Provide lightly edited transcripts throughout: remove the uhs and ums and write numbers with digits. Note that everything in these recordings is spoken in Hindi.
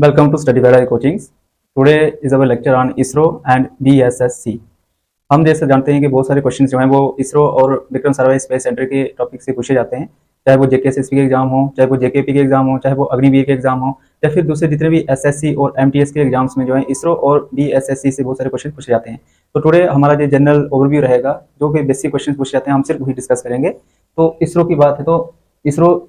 Welcome to Study Veda Coachings. Today is our lecture on ISRO and BSSC. हम जैसे जानते हैं कि बहुत सारे क्वेश्चन जो हैं वो इसरो और विक्रम साराभाई स्पेस सेंटर के टॉपिक से पूछे जाते हैं, चाहे वो जेकेएसएससी के एग्जाम हो, चाहे वो जेकेपी के एग्जाम हो, चाहे वो अग्निवीर के एग्जाम हो, या फिर दूसरे जितने भी एसएससी और एमटीएस के एग्जाम्स में जो है इसरो और बीएसएससी से बहुत सारे क्वेश्चन पूछे जाते हैं। तो टुडे हमारा जो जनरल ओवरव्यू रहेगा, जो कि बेसिक क्वेश्चन पूछे जाते हैं, हम सिर्फ वही डिस्कस करेंगे। तो इसरो की बात है तो ISRO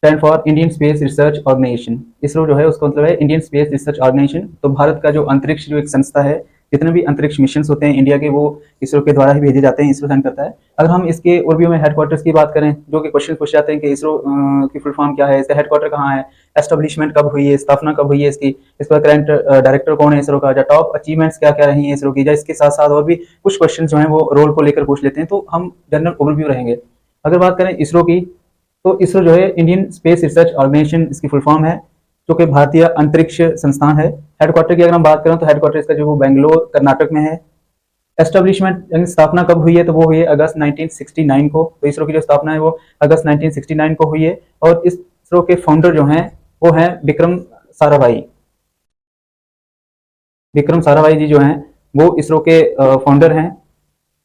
stand for Indian space research organisation. ISRO जो है उसका मतलब है इंडियन स्पेस रिसर्च ऑर्गेनाइजेशन। तो भारत का जो अंतरिक्ष जो एक संस्था है, जितने भी अंतरिक्ष मिशन होते हैं इंडिया के, वो इसरो के द्वारा ही भेजे जाते हैं, इसरो सेंड करता है। अगर हम इसके ओवरव्यू में हेडक्वार्टर्स की बात करें, जो कि क्वेश्चन पूछे जाते हैं कि इसरो की फुल फॉर्म क्या है, इसका हेडक्वार्टर कहाँ है, एस्टेब्लिशमेंट कब हुई है, स्थापना कब हुई है इसकी, इसका करंट डायरेक्टर कौन है इसरो का, या टॉप अचीवमेंट्स क्या क्या रही है इसरो की, या इसके साथ साथ और भी कुछ क्वेश्चन जो है वो रोल को लेकर पूछ लेते हैं। तो हम जनरल ओवरव्यू रहेंगे। अगर बात करें इसरो की, तो इसरो जो है इंडियन स्पेस रिसर्च ऑर्गेनाइजेशन इसकी फुल फॉर्म है, जो कि भारतीय अंतरिक्ष संस्थान है। हेडक्वार्टर की अगर हम बात करें तो हेडक्वार्टर इसका जो वो बेंगलोर कर्नाटक में है। एस्टेब्लिशमेंट यानी स्थापना कब हुई है, तो वो हुई है अगस्त 1969 को। तो इसरो की जो स्थापना है वो अगस्त 1969 को हुई है। और इसरो के फाउंडर जो हैं वो हैं विक्रम साराभाई। विक्रम साराभाई जी जो हैं वो इसरो के फाउंडर हैं।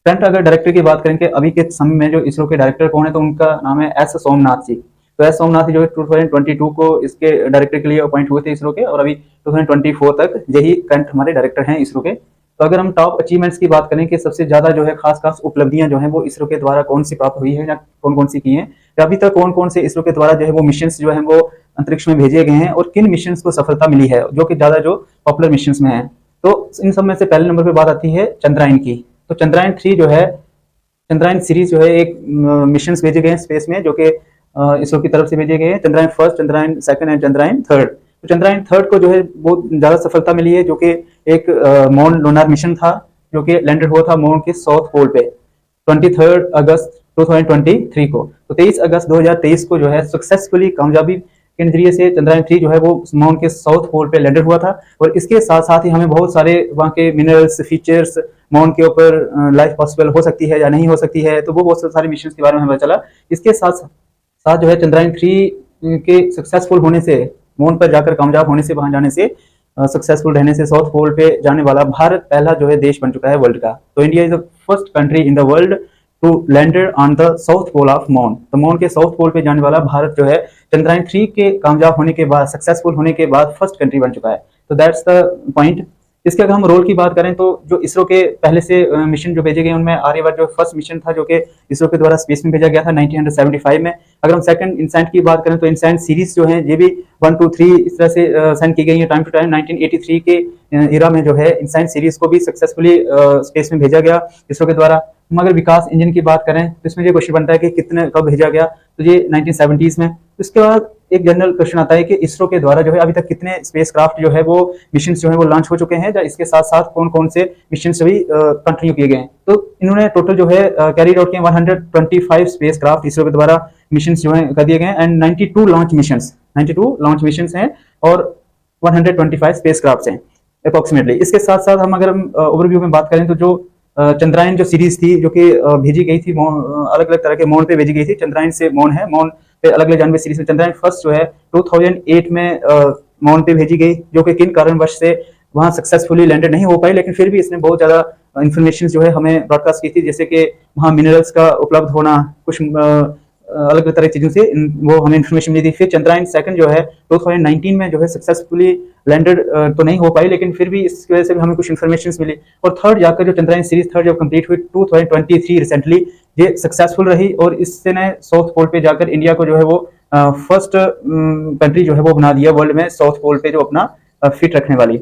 करंट अगर डायरेक्टर की बात करें कि अभी के समय में जो इसरो के डायरेक्टर कौन है, तो उनका नाम है एस सोमनाथ जी। तो एस सोमनाथ जी जो 2022 को इसके डायरेक्टर के लिए अपॉइंट हुए थे इसरो के, और अभी 2024 तक यही करंट हमारे डायरेक्टर हैं इसरो के। तो अगर हम टॉप अचीवमेंट्स की बात करें कि सबसे ज्यादा जो है खास उपलब्धियां जो है वो इसरो के द्वारा कौन सी प्राप्त हुई है, या कौन कौन सी की है, या अभी तक कौन कौन से इसरो के द्वारा जो है वो मिशन जो है वो अंतरिक्ष में भेजे गए हैं, और किन मिशन को सफलता मिली है, जो कि ज्यादा जो पॉपुलर मिशन में है। तो इन सब में से पहले नंबर पर बात आती है चंद्रयान की। तो चंद्रयान 3 जो है, चंद्रयान सीरीज जो है एक मिशन भेजे गए हैं स्पेस में, जो कि इसरो की तरफ से भेजे गए हैं। Chandrayaan first, Chandrayaan second and Chandrayaan third. तो चंद्रयान थर्ड को जो है बहुत ज्यादा सफलता मिली है, जो कि एक मून लूनर मिशन था, जो कि लैंडेड हुआ था मून के साउथ पोल पे 23 अगस्त 2023 को। तो 23 अगस्त 2023 को जो है सक्सेसफुली कामयाबी के नजरिए से चंद्रयान 3 जो है वो मून के साउथ पोल पे लैंडेड हुआ था। और इसके साथ साथ ही हमें बहुत सारे वहाँ के मिनरल्स, फीचर्स, मून के ऊपर लाइफ पॉसिबल हो सकती है या नहीं हो सकती है, तो वो बहुत सारे मिशन के बारे में हमें चला। इसके साथ साथ जो है चंद्रयान 3 के सक्सेसफुल होने से, मून पर जाकर कामयाब होने से, वहां जाने से, सक्सेसफुल रहने से साउथ पोल पे जाने वाला भारत पहला जो है देश बन चुका है वर्ल्ड का। तो India is the first country in the world to landed on the south pole of moon. तो मून के साउथ पोल पे जाने वाला भारत जो है चंद्रयान 3 के कामयाब होने के बाद, सक्सेसफुल होने के बाद फर्स्ट कंट्री बन चुका है। तो दैट्स द पॉइंट। इसके अगर हम रोल की बात करें, तो जो इसरो के पहले से मिशन जो भेजे गए उनमें आर्यभट्ट जो फर्स्ट मिशन था, जो कि इसरो के द्वारा स्पेस में भेजा गया था 1975 में। अगर हम सेकंड इनसैंट की बात करें, तो इनसैंट सीरीज जो है ये भी 1, 2, 3 इस तरह से सेंड की गई है टाइम टू टाइम। 1983 के इरा में जो है इनसैंट सीरीज को भी सक्सेसफुली स्पेस में भेजा गया इसरो के द्वारा। हम अगर विकास इंजन की बात करें, तो इसमें ये क्वेश्चन बनता है कि कितने कब भेजा गया, तो ये 1970s में। इसके बाद एक जनरल क्वेश्चन आता है कि इसरो के द्वारा जो है अभी तक कितने स्पेसक्राफ्ट जो है वो मिशन जो है वो लॉन्च हो चुके हैं, या इसके साथ साथ कौन कौन से मिशन भी कंटिन्यू किए गए हैं। तो इन्होंने टोटल जो है कैरी आउट किए 125 स्पेसक्राफ्ट इसरो के द्वारा मिशन जो है कर दिए गए, एंड 92 लॉन्च मिशन हैं, और 125 स्पेसक्राफ्ट हैं अप्रोक्सीमेटली। इसके साथ साथ हम अगर ओवरव्यू में बात करें, तो जो चंद्रयान जो सीरीज थी, जो कि भेजी गई थी अलग अलग तरह के मून पे भेजी गई थी। चंद्रयान से मून है, मून पे अलग अलग जानवे सीरीज में चंद्रयान फर्स्ट जो है 2008 में मून पे भेजी गई, जो कि किन कारणवश से वहां सक्सेसफुली लैंडेड नहीं हो पाई, लेकिन फिर भी इसने बहुत ज्यादा इन्फॉर्मेशन जो है हमें ब्रॉडकास्ट की थी, जैसे कि वहाँ मिनरल्स का उपलब्ध होना, कुछ अलग अलग तरह की चीजों से वो हमें इन्फॉर्मेशन मिली थी। फिर चंद्रयान सेकंड जो है 2019 में जो है सक्सेसफुली लैंडेड तो नहीं हो पाई, लेकिन फिर भी इसकी वजह से भी हमें कुछ इन्फॉर्मेशन मिली। और थर्ड जाकर जो चंद्रयान सीरीज थर्ड जब कंप्लीट हुई 2023 रिसेंटली, ये सक्सेसफुल रही, और इससे ने साउथ पोल पे जाकर इंडिया को जो है वो फर्स्ट कंट्री जो है वो बना दिया वर्ल्ड में, साउथ पोल पे जो अपना फिट रखने वाली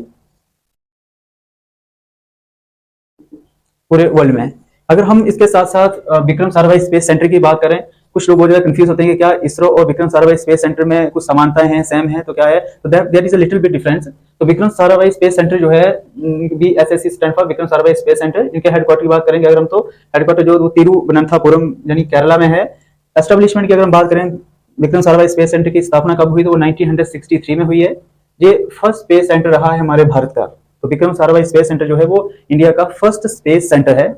पूरे वर्ल्ड में। अगर हम इसके साथ साथ विक्रम साराभाई स्पेस सेंटर की बात करें, कुछ लोग बहुत ज्यादा कंफ्यूज होते हैं कि क्या इसरो और विक्रम साराभाई स्पेस सेंटर में कुछ समानताएं हैं, सेम है, तो क्या है, तो that is a little bit difference. तो विक्रम साराभाई स्पेस सेंटर जो है, BSSC stand for Vikram Sarabhai space centre, इनके हेडक्वार्टर की बात करेंगे अगर हम, तो हेडक्वार्टर जो तिरुवनंतपुरम यानी केरला में है। एस्टेब्लिशमेंट की अगर हम बात करें, विक्रम साराभाई स्पेस सेंटर की स्थापना कब हुई, तो वो 1963 में हुई है। ये फर्स्ट स्पेस सेंटर रहा है हमारे भारत का। तो विक्रम साराभाई स्पेस सेंटर जो है वो इंडिया का फर्स्ट स्पेस सेंटर है।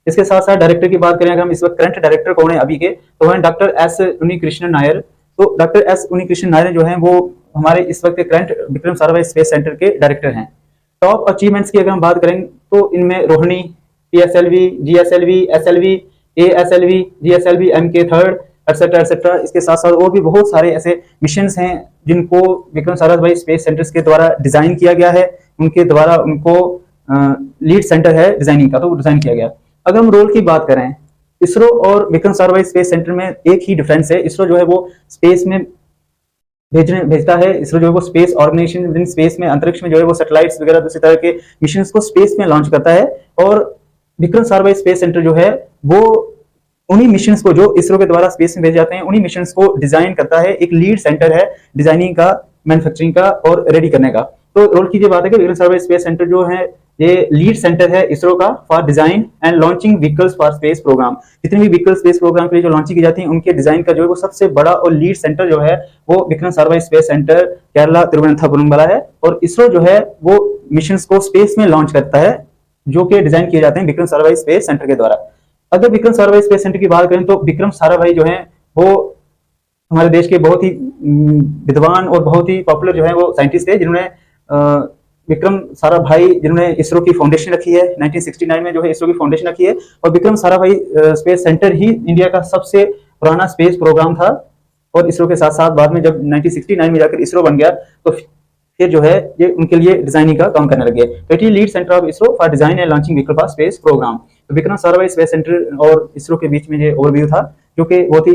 इसके साथ साथ डायरेक्टर की बात करें अगर हम, इस वक्त करंट डायरेक्टर कौन है अभी के, तो वह डॉक्टर एस उन्नीकृष्णन नायर। तो डॉक्टर एस उन्नीकृष्णन नायर जो है वो हमारे इस वक्त current Vikram Sarabhai space centre के डायरेक्टर हैं। टॉप अचीवमेंट्स की अगर हम बात करें तो इनमें Rohini, PSLV, GSLV, SLV, ASLV, GSLV, MK3 etcetera etcetera, इसके साथ साथ और भी बहुत सारे ऐसे मिशंस हैं जिनको विक्रम साराभाई स्पेस सेंटर्स के द्वारा डिजाइन किया गया है, उनके द्वारा उनको लीड सेंटर है डिजाइनिंग का, तो वो डिजाइन किया गया। अगर हम रोल की बात करें, इसरो और विक्रम साराभाई स्पेस सेंटर में एक ही डिफरेंस है। इसरो जो है वो स्पेस में भेजता है, इसरो जो है वो space organisation within space में, अंतरिक्ष में जो है वो सैटेलाइट्स वगैरह दूसरी तरह के मिशंस को स्पेस में लॉन्च करता है। और विक्रम साराभाई स्पेस सेंटर जो है वो उन्हीं मिशंस को जो इसरो के द्वारा स्पेस में भेजे जाते हैं, उन्हीं मिशंस को डिजाइन करता है। एक लीड सेंटर है डिजाइनिंग का, मैन्युफैक्चरिंग का और रेडी करने का। तो रोल की ये बात है कि विक्रम साराभाई स्पेस सेंटर जो है ये लीड सेंटर है इसरो का for design and launching vehicles for space programme. जितनी भी व्हीकल स्पेस प्रोग्राम के लिए जो लॉन्चिंग की जाती है, उनके डिजाइन का जो है वो सबसे बड़ा और लीड सेंटर जो है वो विक्रम साराभाई स्पेस सेंटर केरला तिरुवनंतपुरम वाला है। और इसरो जो है वो मिशंस को स्पेस में लॉन्च करता है जो कि डिजाइन किए जाते हैं विक्रम साराभाई स्पेस सेंटर के द्वारा। अगर विक्रम साराभाई स्पेस सेंटर की बात करें तो विक्रम साराभाई जो है वो हमारे देश के बहुत ही विद्वान और बहुत ही पॉपुलर जो है वो साइंटिस्ट थे, जिन्होंने विक्रम साराभाई जिन्होंने इसरो की फाउंडेशन रखी है 1969 में, जो है इसरो की फाउंडेशन रखी है। और विक्रम साराभाई स्पेस सेंटर ही इंडिया का सबसे पुराना स्पेस प्रोग्राम था। और इसरो के साथ साथ बाद में जब 1969 में जाकर इसरो बन गया तो फिर जो है ये उनके लिए डिजाइनिंग का काम करने लगे। तो it is lead centre of ISRO for design and launching vehicle for space programme. तो विक्रम साराभाई स्पेस सेंटर और इसरो के बीच में ये ओवरव्यू था जो कि बहुत ही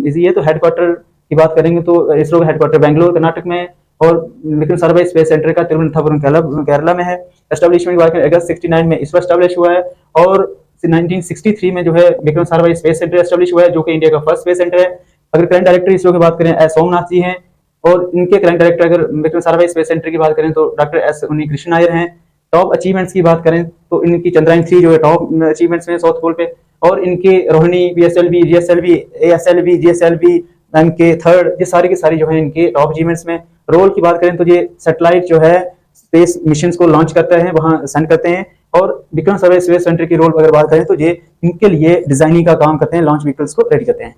इजी है। तो हेडक्वार्टर की बात करेंगे तो इसरो का हेडक्वार्टर बेंगलोर कर्नाटक में, और विक्रम साराभाई स्पेस सेंटर का तिरुवनंतपुरम केरला में है। एस्टेब्लिशमेंट की बात करें अगस्त 69 में इसरो एस्टेब्लिश हुआ है। और 1963 में जो है Vikram Sarabhai space centre establish हुआ है जो कि इंडिया का फर्स्ट स्पेस सेंटर है। अगर करंट डायरेक्टर इसरो की बात करें एस सोमनाथ जी हैं, और इनके करंट डायरेक्टर अगर विक्रम साराभाई स्पेस सेंटर की बात करें तो डॉक्टर एस उन्नी कृष्ण नायर हैं। टॉप अचीवमेंट्स की बात करें तो इनकी चंद्रयान 3 जो है टॉप अचीवमेंट्स में साउथ पोल पे, और इनके Rohini, PSLV, GSLV, ASLV, GSLV, MK3 ये सारी की सारी जो है इनके टॉप अचीवमेंट्स में। रोल की बात करें तो ये सैटेलाइट जो है स्पेस मिशंस को लॉन्च करते हैं, वहां सेंड करते हैं। और विक्रम साराभाई स्पेस सेंटर की रोल अगर बात करें तो ये इनके लिए डिजाइनिंग का काम करते हैं, लॉन्च व्हीकल्स को रेडी करते हैं।